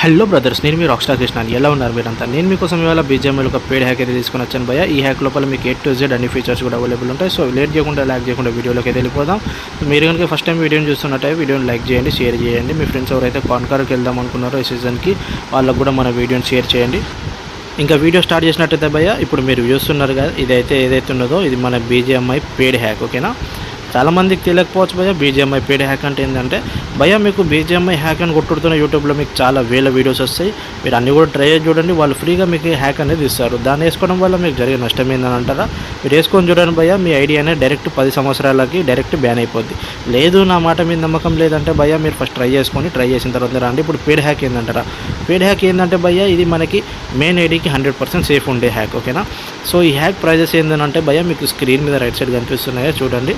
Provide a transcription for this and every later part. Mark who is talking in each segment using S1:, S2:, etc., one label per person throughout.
S1: Hello brothers, నేను మీ rockstar Krishna. ఎలా ఉన్నారు మీరంతా? నేను మీకోసం ఇవాళ బీజేఎంఎల్ ఒక పేడ్ హ్యాక్ అయితే తీసుకొని వచ్చాను భయ్య. ఈ హ్యాక్ లోపల మీకు A to Z అన్ని ఫీచర్స్ కూడా అవైలబుల్ ఉంటాయి. సో లేట్ చేయకుండా ల్యాక్ చేయకుండా వీడియోలోకి అయితే వెళ్ళిపోదాం. మీరు కనుక ఫస్ట్ టైం వీడియోని చూస్తున్నట్టయితే వీడియోని లైక్ చేయండి, షేర్ చేయండి. మీ ఫ్రెండ్స్ ఎవరైతే కాన్కార్కి వెళ్దాం అనుకున్నారో ఈ సీజన్కి వాళ్ళకు కూడా మన వీడియోని షేర్ చేయండి. ఇంకా వీడియో స్టార్ట్ చేసినట్టయితే భయ్య, ఇప్పుడు మీరు చూస్తున్నారు కదా, ఇదైతే ఏదైతే ఉన్నదో ఇది మన BGMI పేడ్ హ్యాక్. ఓకేనా, చాలామందికి తెలియకపోవచ్చు భయ్య BGMI పేడ్ హ్యాక్ అంటే ఏంటంటే భయ్య, మీకు BGMI హ్యాక్ అని కొట్టుడుతున్న యూట్యూబ్లో మీకు చాలా వేల వీడియోస్ వస్తాయి. మీరు అన్నీ కూడా ట్రై చేసి చూడండి. వాళ్ళు ఫ్రీగా మీకు హ్యాక్ అనేది ఇస్తారు. దాన్ని వేసుకోవడం వల్ల మీకు జరిగే నష్టం ఏందని అంటారా? మీరు వేసుకొని చూడండి భయ్య, మీ ఐడి అనేది డైరెక్ట్ 10 సంవత్సరాలకి డైరెక్ట్ బ్యాన్ అయిపోద్ది. లేదు నా మాట మీద నమ్మకం లేదంటే భయ్య, మీరు ఫస్ట్ ట్రై చేసిన తర్వాత రండి. ఇప్పుడు పేడ్ హ్యాక్ ఏంటంటారా? పేడ్ హ్యాక్ ఏంటంటే భయ్య, ఇది మనకి మెయిన్ ఐడికి 100% సేఫ్ ఉండే హ్యాక్. ఓకేనా, సో ఈ హ్యాక్ ప్రైజెస్ ఏంటంటే భయ్య, మీకు స్క్రీన్ మీద రైట్ సైడ్ కనిపిస్తున్నాయో చూడండి.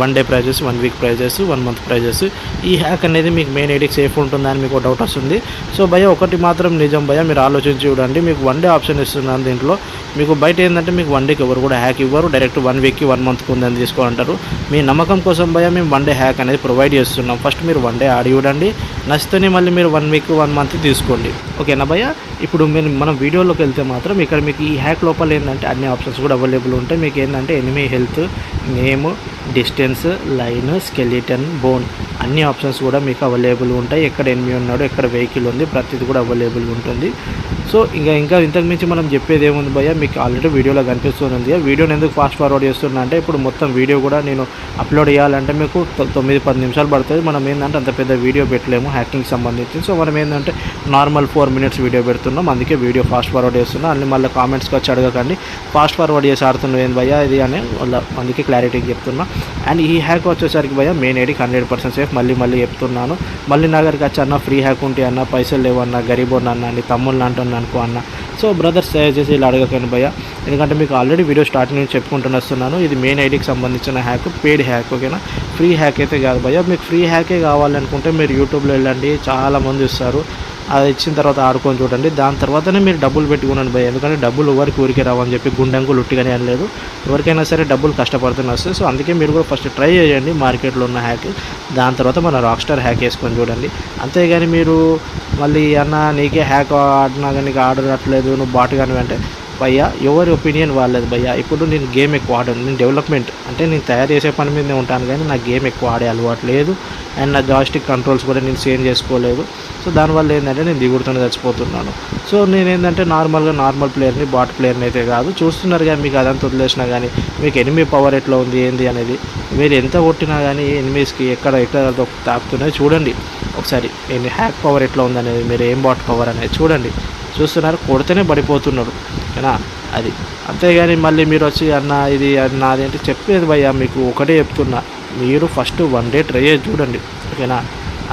S1: 1 day prizes, 1 week prizes, 1 month prizes. ఈ హ్యాక్ అనేది మీకు మెయిన్ ఐడికి సేఫ్ ఉంటుందని మీకు డౌట్ వస్తుంది. సో భయ్య, ఒకటి మాత్రం నిజం భయ్య, మీరు ఆలోచించి చూడండి. మీకు 1 డే ఆప్షన్ ఇస్తున్నాను దీంట్లో. మీకు బయట ఏంటంటే మీకు 1 డేకి ఎవరు కూడా హ్యాక్ ఇవ్వరు. డైరెక్ట్ 1 వీక్కి 1 మంత్కి ఉందని తీసుకోవాలంటారు. మీ నమ్మకం కోసం భయ్య మేము 1 డే హ్యాక్ అనేది ప్రొవైడ్ చేస్తున్నాం. ఫస్ట్ మీరు 1 డే ఆడి చూడండి, నచ్చితేనే మళ్ళీ మీరు 1 వీక్ 1 మంత్ తీసుకోండి. ఓకేనా భయ్య, ఇప్పుడు మనం వీడియోలోకి వెళ్తే మాత్రం ఇక్కడ మీకు ఈ హ్యాక్ లోపల ఏంటంటే అన్ని ఆప్షన్స్ కూడా అవైలబుల్ ఉంటాయి. మీకు ఏంటంటే enemy health, name, distance, line, skeleton, bone అన్ని ఆప్షన్స్ కూడా మీకు అవైలబుల్ ఉంటాయి. ఎక్కడ ఎనిమీ ఉన్నాడో, ఎక్కడ వెహికల్ ఉంది, ప్రతిది కూడా అవైలబుల్ ఉంటుంది. సో ఇంకా ఇంతకు మించి మనం చెప్పేది ఏముంది భయ్య, మీకు ఆల్రెడీ వీడియోలో కనిపిస్తుంది. వీడియోని ఎందుకు ఫాస్ట్ ఫార్వర్డ్ చేస్తున్నా అంటే, ఇప్పుడు మొత్తం వీడియో కూడా నేను అప్లోడ్ చేయాలంటే మీకు 9-10 నిమిషాలు పడుతుంది. మనం ఏంటంటే అంత పెద్ద వీడియో పెట్టలేము హ్యాకింగ్ సంబంధించి. సో మనం ఏంటంటే నార్మల్ 4 మినిట్స్ వీడియో పెడుతున్నాం, అందుకే వీడియో ఫాస్ట్ ఫార్వర్డ్ చేస్తున్నాం. అన్ని మళ్ళీ కామెంట్స్కి వచ్చి అడగకండి, ఫాస్ట్ ఫార్వర్డ్ చేసి ఆడుతున్నాం ఏం భయ్య ఇది అని, అందుకే క్లారిటీకి చెప్తున్నా. అండ్ ఈ హ్యాక్ వచ్చేసరికి భయ్య మెయిన్ ఐడికి 100% సేఫ్. మళ్ళీ చెప్తున్నాను. మళ్ళీ నా దగ్గరికి వచ్చి అన్న ఫ్రీ హ్యాక్ ఉంటే అన్న, పైసలు లేవన్నా, గరీబోన్ అన్న, నీ తమ్ముళ్ళని అంటున్నా అనుకో అన్న. సో బ్రదర్స్ దయచేసి ఇలా అడగకండి భయ్య, ఎందుకంటే మీకు ఆల్రెడీ వీడియో స్టార్టింగ్ నుంచి చెప్పుకుంటూ వస్తున్నాను. ఇది మెయిన్ ఐడికి సంబంధించిన హ్యాక్, పేడ్ హ్యాక్. ఓకేనా, ఫ్రీ హ్యాక్ అయితే కాదు భయ్య. మీకు ఫ్రీ హ్యాకే కావాలనుకుంటే మీరు యూట్యూబ్లో వెళ్ళండి, చాలామంది ఇస్తారు. అది ఇచ్చిన తర్వాత ఆడుకొని చూడండి. దాని తర్వాతనే మీరు డబ్బులు పెట్టుకున్నాను భయ్య, ఎందుకంటే డబ్బులు ఎవరికి ఊరికే రావని చెప్పి గుండెంకులు ఉట్టిగానే అనలేదు. ఎవరికైనా సరే డబ్బులు కష్టపడుతూనే వస్తాయి. సో అందుకే మీరు కూడా ఫస్ట్ ట్రై చేయండి మార్కెట్లో ఉన్న హ్యాక్. దాని తర్వాత మన రాక్స్టార్ హ్యాక్ వేసుకొని చూడండి. అంతేగాని మీరు మళ్ళీ అన్న నీకే హ్యాక్ ఆడినా కానీ నీకు ఆడట్లేదు, నువ్వు బాట్ కానీ అంటే భయ్య, ఎవరి ఒపీనియన్ వాళ్ళది భయ్య. ఇప్పుడు నేను గేమ్ ఎక్కువ ఆడాను, నేను డెవలప్మెంట్ అంటే నేను తయారు చేసే పని మీదనే ఉంటాను, కానీ నాకు గేమ్ ఎక్కువ ఆడే అలవాటు లేదు. అండ్ నా జాయిస్టిక్ కంట్రోల్స్ కూడా నేను చేంజ్ చేసుకోలేదు. సో దానివల్ల ఏంటంటే నేను దిగుడుతూనే చచ్చిపోతున్నాను. సో నేను ఏంటంటే నార్మల్ ప్లేయర్ని, బాట్ ప్లేయర్ని అయితే కాదు. చూస్తున్నారు కానీ మీకు అదంతా వదిలేసినా కానీ మీకు ఎనిమీ పవర్ ఎట్లా ఉంది ఏంది అనేది, మీరు ఎంత కొట్టినా కానీ ఎనిమీస్కి ఎక్కడ తాకుతున్నాయి చూడండి ఒకసారి. హ్యాక్ పవర్ ఎట్లా ఉంది అనేది, మీరు ఏం బాట్ పవర్ అనేది చూడండి. చూస్తున్నారు, కొడితేనే పడిపోతున్నాడు. ఓకేనా, అది. అంతేగాని మళ్ళీ మీరు వచ్చి అన్న ఇది నాది అంటే చెప్పేది భయ్య, మీకు ఒకటే చెప్తున్నా, మీరు ఫస్ట్ 1 డే ట్రై చేసి చూడండి. ఓకేనా,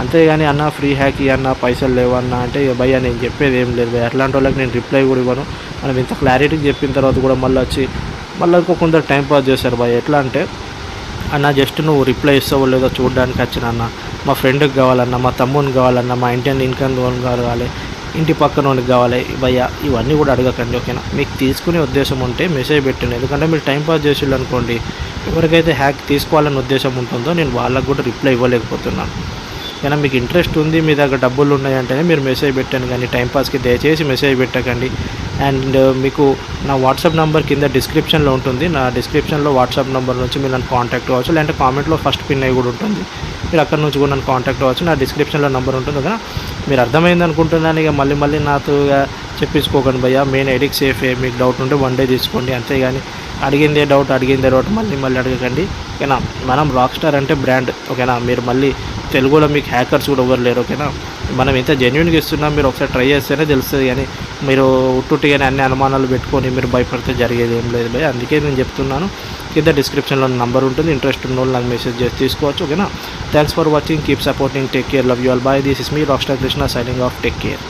S1: అంతేగాని అన్న ఫ్రీ హ్యాక్ అన్న, పైసలు లేవన్నా అంటే భయ్య నేను చెప్పేది ఏం లేదు భయ్య. అట్లాంటి వాళ్ళకి నేను రిప్లై కూడా ఇవ్వను. మనం ఇంత క్లారిటీకి చెప్పిన తర్వాత కూడా మళ్ళీ కొందరు టైం పాస్ చేస్తారు భయ్య. ఎట్లా అంటే అన్న జస్ట్ నువ్వు రిప్లై ఇస్తావో లేదో చూడడానికి వచ్చిన అన్న, మా ఫ్రెండ్కి కావాలన్నా, మా తమ్మునికి కావాలన్నా, మా ఇంటి ఇన్కమ్ కావాలి, ఇంటి పక్కన వాడికి కావాలి భయ్య, ఇవన్నీ కూడా అడగకండి. ఓకేనా, మీకు తీసుకునే ఉద్దేశం ఉంటే మెసేజ్ పెట్టండి. ఎందుకంటే మీరు టైంపాస్ చేసేళ్ళు అనుకోండి, ఎవరికైతే హ్యాక్ తీసుకోవాలని ఉద్దేశం ఉంటుందో నేను వాళ్ళకు కూడా రిప్లై ఇవ్వలేకపోతున్నాను. కానీ మీకు ఇంట్రెస్ట్ ఉంది, మీ దగ్గర డబ్బులు ఉన్నాయంటేనే మీరు మెసేజ్ పెట్టండి, కానీ టైంపాస్కి దయచేసి మెసేజ్ పెట్టకండి. అండ్ మీకు నా వాట్సాప్ నెంబర్ కింద డిస్క్రిప్షన్లో ఉంటుంది. నా డిస్క్రిప్షన్లో వాట్సాప్ నెంబర్ నుంచి మీరు నన్ను కాంటాక్ట్ అవ్వచ్చు, లేదంటే కామెంట్లో ఫస్ట్ పిన్ అయ్యి కూడా ఉంటుంది, మీరు అక్కడ నుంచి కూడా నన్ను కాంటాక్ట్ అవ్వచ్చు. నా డిస్క్రిప్షన్లో నెంబర్ ఉంటుంది కదా. మీరు అర్థమైంది అనుకుంటున్నాను. ఇక మళ్ళీ నాతో చెప్పించుకోకండి భయ్య, మెయిన్ ఐడికి సేఫే. మీకు డౌట్ ఉంటే 1 డే తీసుకోండి, అంతేగాని అడిగిందే డౌట్ మళ్ళీ అడగకండి. ఓకేనా, మనం రాక్స్టార్ అంటే బ్రాండ్. ఓకేనా, మీరు మళ్ళీ తెలుగులో మీకు హ్యాకర్స్ కూడా ఎవరు లేరు. ఓకేనా, మనం ఇంత జెన్యున్గా ఇస్తున్నాం, మీరు ఒకసారి ట్రై చేస్తేనే తెలుస్తుంది. కానీ మీరు ఉట్టుగానే అన్ని అనుమానాలు పెట్టుకొని మీరు భయపడితే జరిగేది ఏం లేదు భయ్య. అందుకే నేను చెప్తున్నాను, కింద డిస్క్రిప్షన్లో నంబర్ ఉంటుంది, ఇంట్రెస్ట్ ఉన్న వాళ్ళు నాకు మెసేజ్ చేసి తీసుకోవచ్చు. ఓకేనా, thanks for watching, keep supporting, take care, love you all, bye. This is me rockstar Krishna signing off, take care.